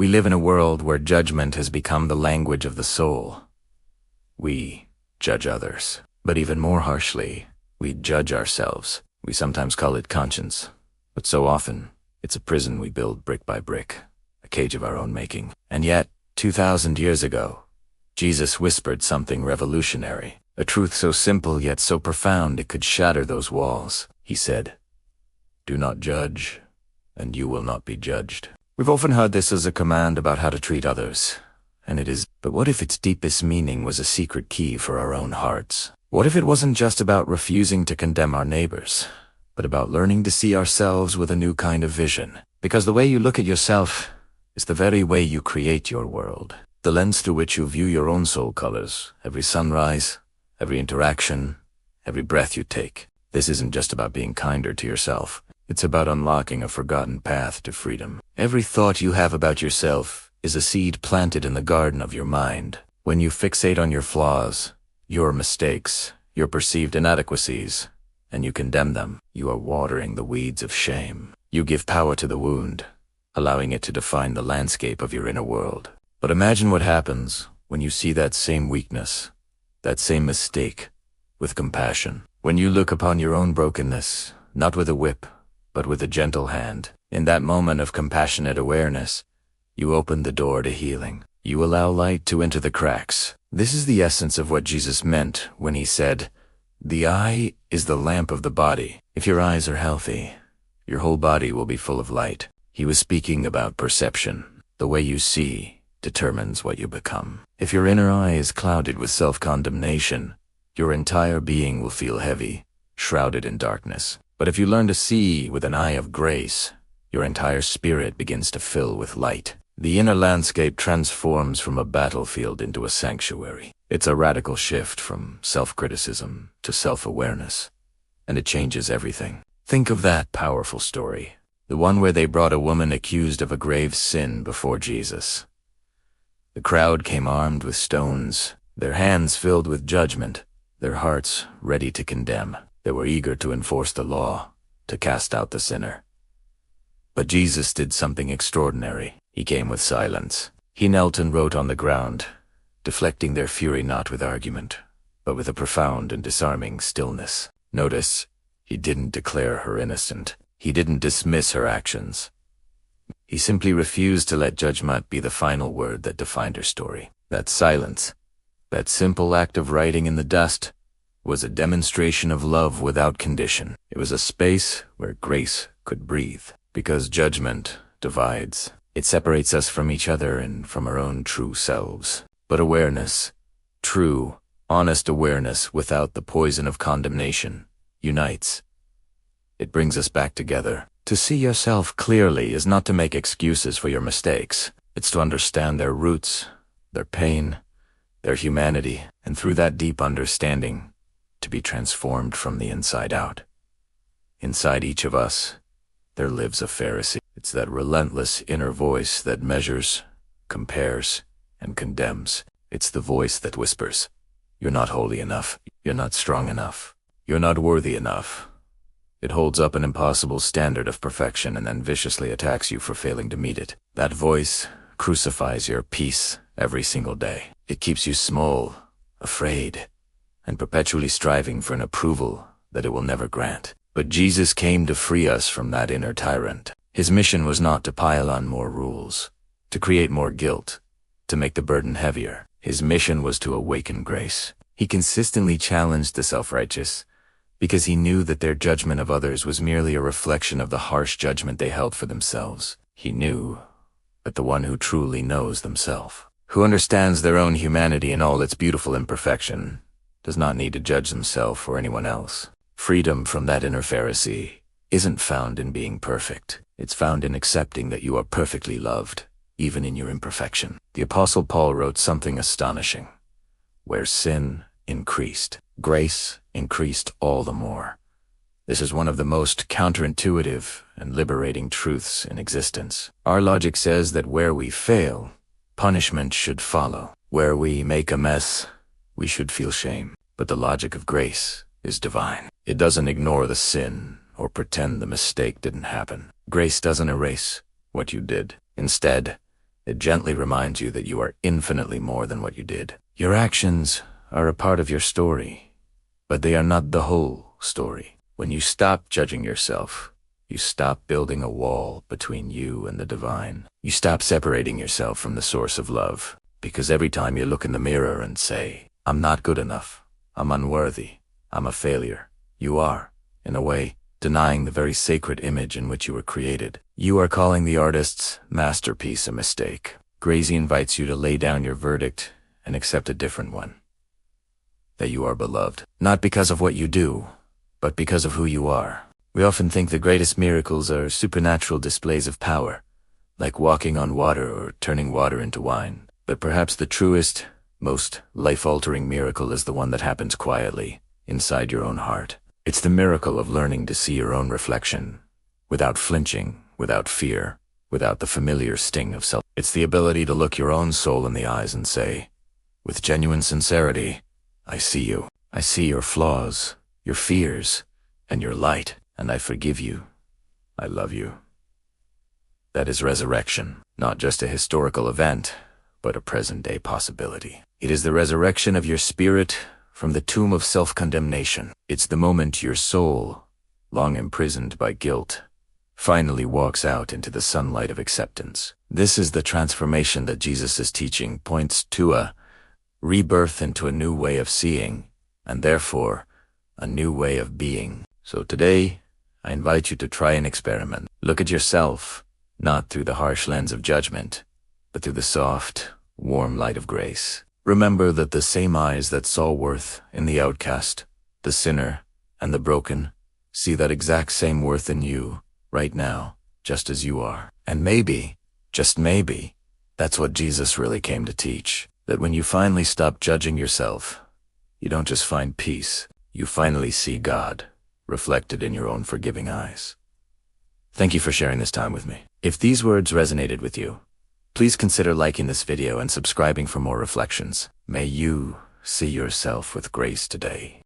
We live in a world where judgment has become the language of the soul. We judge others, but even more harshly, we judge ourselves. We sometimes call it conscience, but so often, it's a prison we build brick by brick, a cage of our own making. And yet, 2,000 years ago, Jesus whispered something revolutionary, a truth so simple yet so profound it could shatter those walls. He said, "Do not judge, and you will not be judged." We've often heard this as a command about how to treat others, and it is, but what if its deepest meaning was a secret key for our own hearts? What if it wasn't just about refusing to condemn our neighbors, but about learning to see ourselves with a new kind of vision? Because the way you look at yourself is the very way you create your world. The lens through which you view your own soul colors, every sunrise, every interaction, every breath you take. This isn't just about being kinder to yourself. It's about unlocking a forgotten path to freedom. Every thought you have about yourself is a seed planted in the garden of your mind. When you fixate on your flaws, your mistakes, your perceived inadequacies, and you condemn them, you are watering the weeds of shame. You give power to the wound, allowing it to define the landscape of your inner world. But imagine what happens when you see that same weakness, that same mistake, with compassion. When you look upon your own brokenness, not with a whip, but with a gentle hand. In that moment of compassionate awareness, you open the door to healing. You allow light to enter the cracks. This is the essence of what Jesus meant when he said, "The eye is the lamp of the body." If your eyes are healthy, your whole body will be full of light. He was speaking about perception. The way you see determines what you become. If your inner eye is clouded with self-condemnation, your entire being will feel heavy, shrouded in darkness. But if you learn to see with an eye of grace, your entire spirit begins to fill with light. The inner landscape transforms from a battlefield into a sanctuary. It's a radical shift from self-criticism to self-awareness, and it changes everything. Think of that powerful story, the one where they brought a woman accused of a grave sin before Jesus. The crowd came armed with stones, their hands filled with judgment, their hearts ready to condemn. They were eager to enforce the law, to cast out the sinner. But Jesus did something extraordinary. He came with silence. He knelt and wrote on the ground, deflecting their fury not with argument, but with a profound and disarming stillness. Notice, he didn't declare her innocent. He didn't dismiss her actions. He simply refused to let judgment be the final word that defined her story. That silence, that simple act of writing in the dust, was a demonstration of love without condition. It was a space where grace could breathe. Because judgment divides. It separates us from each other and from our own true selves. But awareness, true, honest awareness without the poison of condemnation, unites. It brings us back together. To see yourself clearly is not to make excuses for your mistakes. It's to understand their roots, their pain, their humanity, and through that deep understanding, to be transformed from the inside out. Inside each of us, there lives a Pharisee. It's that relentless inner voice that measures, compares, and condemns. It's the voice that whispers, "You're not holy enough. You're not strong enough. You're not worthy enough." It holds up an impossible standard of perfection and then viciously attacks you for failing to meet it. That voice crucifies your peace every single day. It keeps you small, afraid, and perpetually striving for an approval that it will never grant. But Jesus came to free us from that inner tyrant. His mission was not to pile on more rules, to create more guilt, to make the burden heavier. His mission was to awaken grace. He consistently challenged the self-righteous because he knew that their judgment of others was merely a reflection of the harsh judgment they held for themselves. He knew that the one who truly knows themselves, who understands their own humanity in all its beautiful imperfection, does not need to judge himself or anyone else. Freedom from that inner Pharisee isn't found in being perfect. It's found in accepting that you are perfectly loved, even in your imperfection. The Apostle Paul wrote something astonishing. Where sin increased, grace increased all the more. This is one of the most counterintuitive and liberating truths in existence. Our logic says that where we fail, punishment should follow. Where we make a mess, we should feel shame. But the logic of grace is divine. It doesn't ignore the sin or pretend the mistake didn't happen. Grace doesn't erase what you did. Instead, It gently reminds you that you are infinitely more than what you did. Your actions are a part of your story, but they are not the whole story. When you stop judging yourself, you stop building a wall between you and the divine. You stop separating yourself from the source of love, because every time you look in the mirror and say, "I'm not good enough, I'm unworthy, I'm a failure," you are, in a way, denying the very sacred image in which you were created. You are calling the artist's masterpiece a mistake. Gracie invites you to lay down your verdict and accept a different one. That you are beloved, not because of what you do, but because of who you are. We often think the greatest miracles are supernatural displays of power, like walking on water or turning water into wine. But perhaps the truest, most life-altering miracle is the one that happens quietly, inside your own heart. It's the miracle of learning to see your own reflection, without flinching, without fear, without the familiar sting of self. It's the ability to look your own soul in the eyes and say, with genuine sincerity, "I see you. I see your flaws, your fears, and your light, and I forgive you. I love you." That is resurrection, not just a historical event, but a present-day possibility. It is the resurrection of your spirit from the tomb of self-condemnation. It's the moment your soul, long imprisoned by guilt, finally walks out into the sunlight of acceptance. This is the transformation that Jesus' teaching points to, a rebirth into a new way of seeing, and therefore, a new way of being. So today, I invite you to try an experiment. Look at yourself, not through the harsh lens of judgment, but through the soft, warm light of grace. Remember that the same eyes that saw worth in the outcast, the sinner, and the broken, see that exact same worth in you, right now, just as you are. And maybe, just maybe, that's what Jesus really came to teach. That when you finally stop judging yourself, you don't just find peace, you finally see God reflected in your own forgiving eyes. Thank you for sharing this time with me. If these words resonated with you, please consider liking this video and subscribing for more reflections. May you see yourself with grace today.